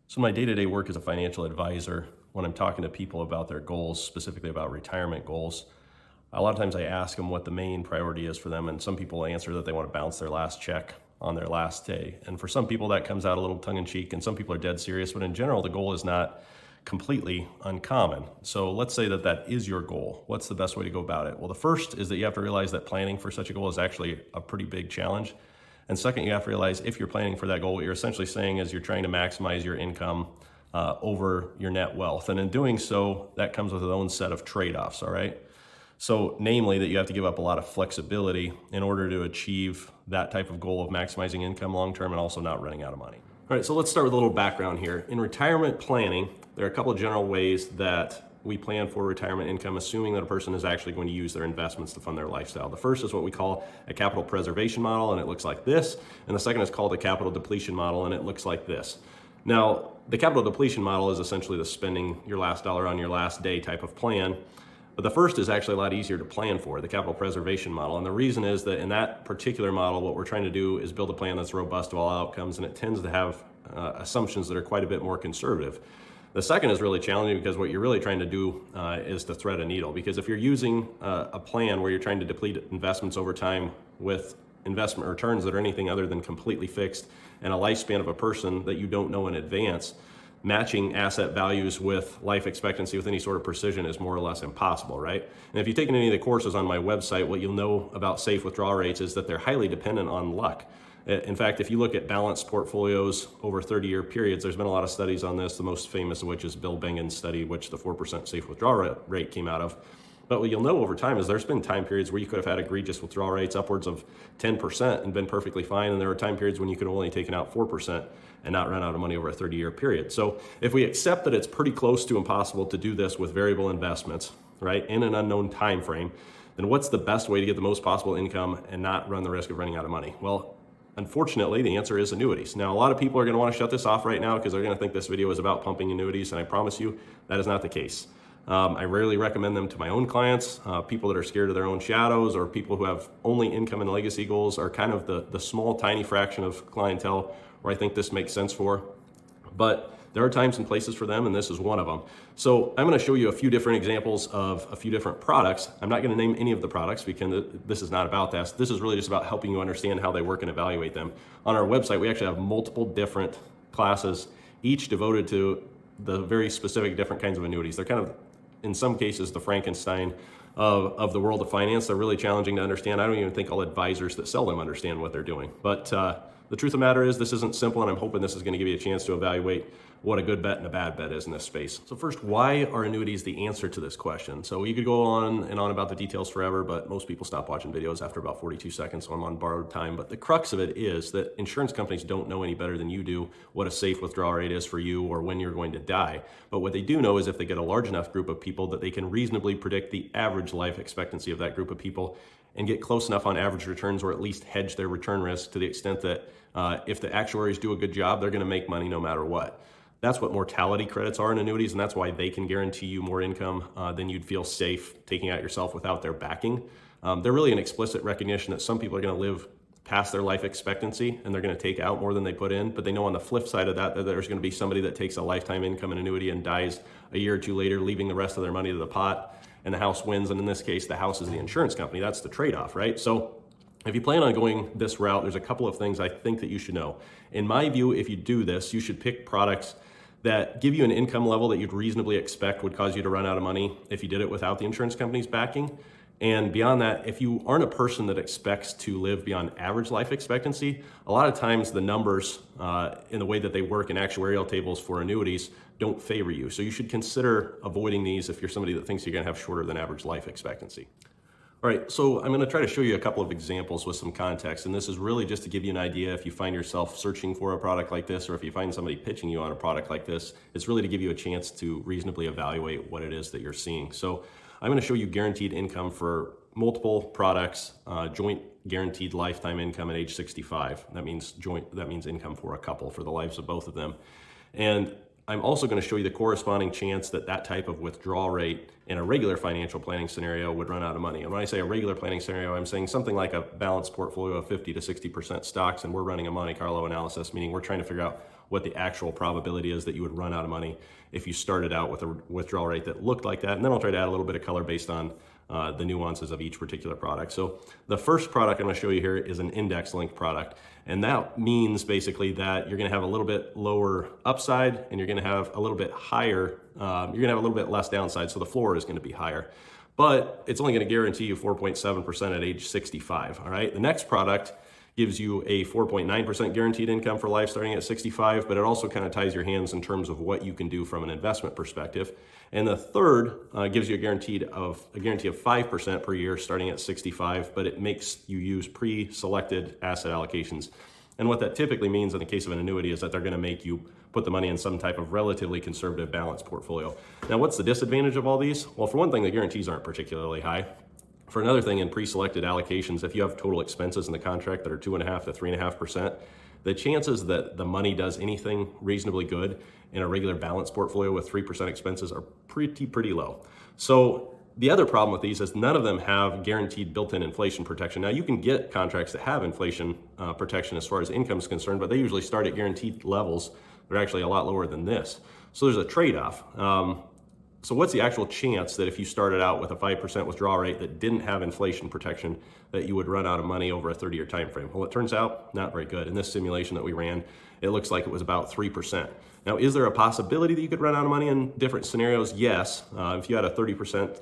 So my day-to-day work as a financial advisor, when I'm talking to people about their goals, specifically about retirement goals, a lot of times I ask them what the main priority is for them, and some people answer that they want to bounce their last check on their last day. And for some people that comes out a little tongue-in-cheek, and some people are dead serious, but in general, the goal is not completely uncommon. So let's say that that is your goal. What's the best way to go about it? Well, the first is that you have to realize that planning for such a goal is actually a pretty big challenge. And second, you have to realize if you're planning for that goal, what you're essentially saying is you're trying to maximize your income over your net wealth. And in doing so, that comes with its own set of trade-offs, all right? So namely that you have to give up a lot of flexibility in order to achieve that type of goal of maximizing income long-term and also not running out of money. All right, so let's start with a little background here. In retirement planning, there are a couple of general ways that we plan for retirement income, assuming that a person is actually going to use their investments to fund their lifestyle. The first is what we call a capital preservation model, and it looks like this. And the second is called a capital depletion model, and it looks like this. Now, the capital depletion model is essentially the spending your last dollar on your last day type of plan. But the first is actually a lot easier to plan for, the capital preservation model. And the reason is that in that particular model, what we're trying to do is build a plan that's robust to all outcomes, and it tends to have assumptions that are quite a bit more conservative. The second is really challenging because what you're really trying to do is to thread a needle. Because if you're using a plan where you're trying to deplete investments over time with investment returns that are anything other than completely fixed and a lifespan of a person that you don't know in advance, matching asset values with life expectancy with any sort of precision is more or less impossible, right? And if you've taken any of the courses on my website, what you'll know about safe withdrawal rates is that they're highly dependent on luck. In fact, if you look at balanced portfolios over 30-year periods, there's been a lot of studies on this, the most famous of which is Bill Bengen's study, which the 4% safe withdrawal rate came out of. But what you'll know over time is there's been time periods where you could have had egregious withdrawal rates upwards of 10% and been perfectly fine, and there are time periods when you could have only taken out 4% and not run out of money over a 30-year period. So if we accept that it's pretty close to impossible to do this with variable investments, right, in an unknown time frame, then what's the best way to get the most possible income and not run the risk of running out of money? Well, unfortunately, the answer is annuities. Now, a lot of people are going to want to shut this off right now because they're going to think this video is about pumping annuities, and I promise you that is not the case. I rarely recommend them to my own clients. People that are scared of their own shadows or people who have only income and legacy goals are kind of the small, tiny fraction of clientele where I think this makes sense for. But there are times and places for them, and this is one of them. So I'm going to show you a few different examples of a few different products. I'm not going to name any of the products because this is not about that. This is really just about helping you understand how they work and evaluate them. On our website, we actually have multiple different classes, each devoted to the very specific different kinds of annuities. They're kind of, in some cases, the Frankenstein of the world of finance. They're really challenging to understand. I don't even think all advisors that sell them understand what they're doing. But the truth of the matter is this isn't simple, and I'm hoping this is going to give you a chance to evaluate what a good bet and a bad bet is in this space. So first, why are annuities the answer to this question? So you could go on and on about the details forever, but most people stop watching videos after about 42 seconds, so I'm on borrowed time. But the crux of it is that insurance companies don't know any better than you do what a safe withdrawal rate is for you or when you're going to die. But what they do know is if they get a large enough group of people that they can reasonably predict the average life expectancy of that group of people and get close enough on average returns or at least hedge their return risk to the extent that if the actuaries do a good job, they're going to make money no matter what. That's what mortality credits are in annuities, and that's why they can guarantee you more income than you'd feel safe taking out yourself without their backing. They're really an explicit recognition that some people are going to live past their life expectancy and they're going to take out more than they put in, but they know on the flip side of that there's going to be somebody that takes a lifetime income and annuity and dies a year or two later, leaving the rest of their money to the pot, and the house wins, and in this case, the house is the insurance company. That's the trade-off, right? So if you plan on going this route, there's a couple of things I think that you should know. In my view, if you do this, you should pick products that give you an income level that you'd reasonably expect would cause you to run out of money if you did it without the insurance company's backing. And beyond that, if you aren't a person that expects to live beyond average life expectancy, a lot of times the numbers in the way that they work in actuarial tables for annuities don't favor you. So you should consider avoiding these if you're somebody that thinks you're going to have shorter than average life expectancy. All right, so I'm going to try to show you a couple of examples with some context, and this is really just to give you an idea if you find yourself searching for a product like this or if you find somebody pitching you on a product like this, it's really to give you a chance to reasonably evaluate what it is that you're seeing. So I'm going to show you guaranteed income for multiple products, joint guaranteed lifetime income at age 65. That means income for a couple for the lives of both of them. And I'm also going to show you the corresponding chance that that type of withdrawal rate in a regular financial planning scenario would run out of money. And when I say a regular planning scenario, I'm saying something like a balanced portfolio of 50 to 60% stocks, and we're running a Monte Carlo analysis, meaning we're trying to figure out what the actual probability is that you would run out of money if you started out with a withdrawal rate that looked like that. And then I'll try to add a little bit of color based on the nuances of each particular product. So the first product I'm going to show you here is an index linked product. And that means basically that you're going to have a little bit lower upside and you're going to have a little bit higher, you're going to have a little bit less downside. So the floor is going to be higher, but it's only going to guarantee you 4.7% at age 65. All right. The next product gives you a 4.9% guaranteed income for life starting at 65, but it also kind of ties your hands in terms of what you can do from an investment perspective. And the third gives you a guarantee of 5% per year starting at 65, but it makes you use pre-selected asset allocations. And what that typically means in the case of an annuity is that they're going to make you put the money in some type of relatively conservative balanced portfolio. Now, what's the disadvantage of all these? Well, for one thing, the guarantees aren't particularly high. For another thing, in pre-selected allocations, if you have total expenses in the contract that are 2.5% to 3.5%, the chances that the money does anything reasonably good in a regular balanced portfolio with 3% expenses are pretty low. So the other problem with these is none of them have guaranteed built-in inflation protection. Now, you can get contracts that have inflation protection as far as income is concerned, but they usually start at guaranteed levels. They're actually a lot lower than this. So there's a trade-off. So what's the actual chance that if you started out with a 5% withdrawal rate that didn't have inflation protection, that you would run out of money over a 30-year time frame? Well, it turns out not very good. In this simulation that we ran, it looks like it was about 3%. Now, is there a possibility that you could run out of money in different scenarios? Yes. If you had a 30%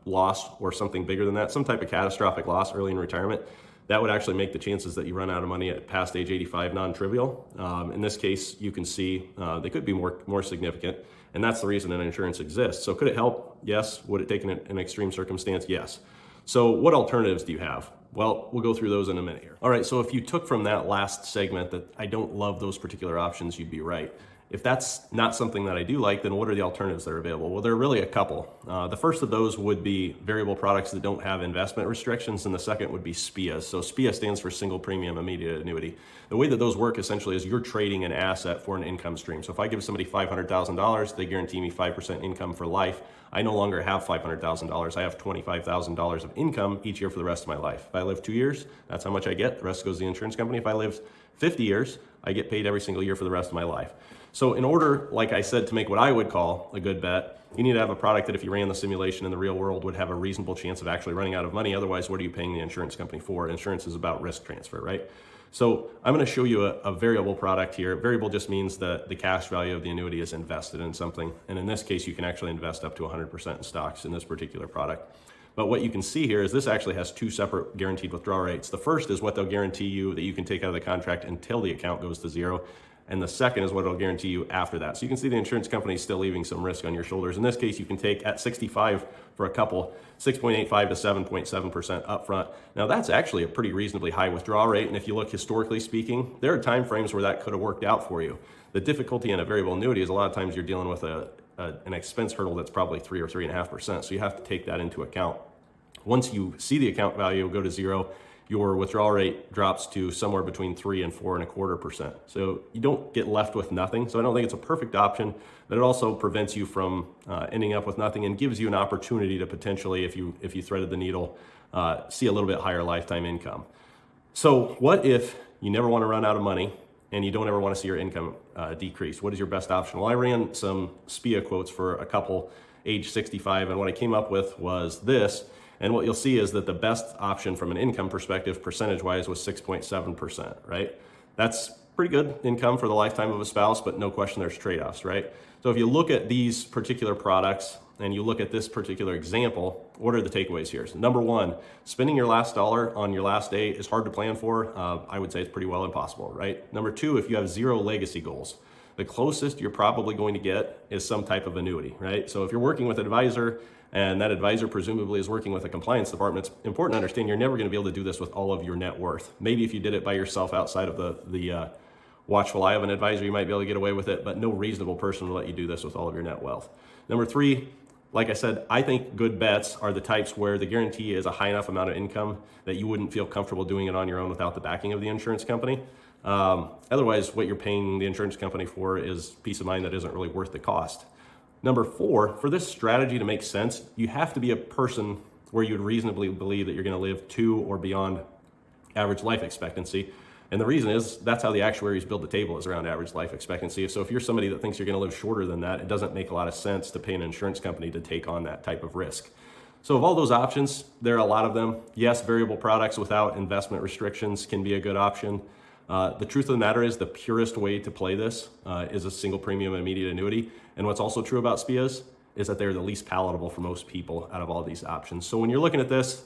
loss or something bigger than that, some type of catastrophic loss early in retirement, that would actually make the chances that you run out of money at past age 85 non-trivial. In this case, you can see they could be more significant, and that's the reason that insurance exists. So could it help? Yes. Would it take an extreme circumstance? Yes. So what alternatives do you have? Well, we'll go through those in a minute here. All right, so if you took from that last segment that I don't love those particular options, you'd be right. If that's not something that I do like, then what are the alternatives that are available? Well, there are really a couple. The first of those would be variable products that don't have investment restrictions, and the second would be SPIAs. So SPIA stands for single premium immediate annuity. The way that those work essentially is you're trading an asset for an income stream. So if I give somebody $500,000, they guarantee me 5% income for life. I no longer have $500,000. I have $25,000 of income each year for the rest of my life. If I live 2 years, that's how much I get. The rest goes to the insurance company. If I live 50 years, I get paid every single year for the rest of my life. So in order, like I said, to make what I would call a good bet, you need to have a product that if you ran the simulation in the real world would have a reasonable chance of actually running out of money. Otherwise, what are you paying the insurance company for? Insurance is about risk transfer, right? So I'm going to show you a variable product here. Variable just means that the cash value of the annuity is invested in something. And in this case, you can actually invest up to 100% in stocks in this particular product. But what you can see here is this actually has two separate guaranteed withdrawal rates. The first is what they'll guarantee you that you can take out of the contract until the account goes to zero. And the second is what it'll guarantee you after that. So you can see the insurance company is still leaving some risk on your shoulders. In this case, you can take at 65 for a couple, 6.85 to 7.7% upfront. Now that's actually a pretty reasonably high withdrawal rate. And if you look historically speaking, there are time frames where that could have worked out for you. The difficulty in a variable annuity is a lot of times you're dealing with an expense hurdle that's probably 3 or 3.5%. So you have to take that into account. Once you see the account value go to zero, your withdrawal rate drops to somewhere between 3 and 4.25%. So you don't get left with nothing. So I don't think it's a perfect option, but it also prevents you from ending up with nothing and gives you an opportunity to potentially, if you threaded the needle, see a little bit higher lifetime income. So what if you never want to run out of money and you don't ever want to see your income decrease? What is your best option? Well, I ran some SPIA quotes for a couple age 65, and what I came up with was this. And what you'll see is that the best option from an income perspective, percentage-wise, was 6.7%, right? That's pretty good income for the lifetime of a spouse, but no question there's trade-offs, right? So if you look at these particular products and you look at this particular example, what are the takeaways here? So number one, spending your last dollar on your last day is hard to plan for. I would say it's pretty well impossible, right? Number two, if you have zero legacy goals, the closest you're probably going to get is some type of annuity, right? So if you're working with an advisor and that advisor presumably is working with a compliance department, it's important to understand you're never going to be able to do this with all of your net worth. Maybe if you did it by yourself outside of the watchful eye of an advisor, you might be able to get away with it, but no reasonable person will let you do this with all of your net wealth. Number three, like I said, I think good bets are the types where the guarantee is a high enough amount of income that you wouldn't feel comfortable doing it on your own without the backing of the insurance company. Otherwise, what you're paying the insurance company for is peace of mind that isn't really worth the cost. Number four, for this strategy to make sense, you have to be a person where you'd reasonably believe that you're going to live to or beyond average life expectancy. And the reason is that's how the actuaries build the table, is around average life expectancy. So if you're somebody that thinks you're going to live shorter than that, it doesn't make a lot of sense to pay an insurance company to take on that type of risk. So of all those options, there are a lot of them. Yes, variable products without investment restrictions can be a good option. The truth of the matter is the purest way to play this is a single premium immediate annuity. And what's also true about SPIAs is that they're the least palatable for most people out of all these options. So when you're looking at this,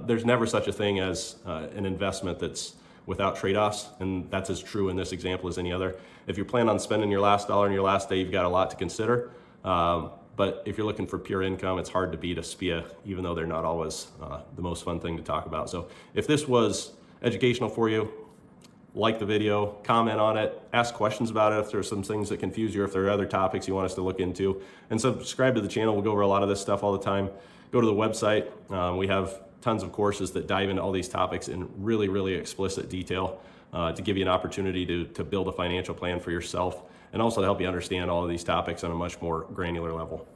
there's never such a thing as an investment that's without trade-offs, and that's as true in this example as any other. If you plan on spending your last dollar on your last day, you've got a lot to consider. But if you're looking for pure income, it's hard to beat a SPIA, even though they're not always the most fun thing to talk about. So if this was educational for you, like the video, comment on it, ask questions about it if there's some things that confuse you, or if there are other topics you want us to look into, and subscribe to the channel. We'll go over a lot of this stuff all the time. Go to the website. We have tons of courses that dive into all these topics in really, really explicit detail to give you an opportunity to build a financial plan for yourself, and also to help you understand all of these topics on a much more granular level.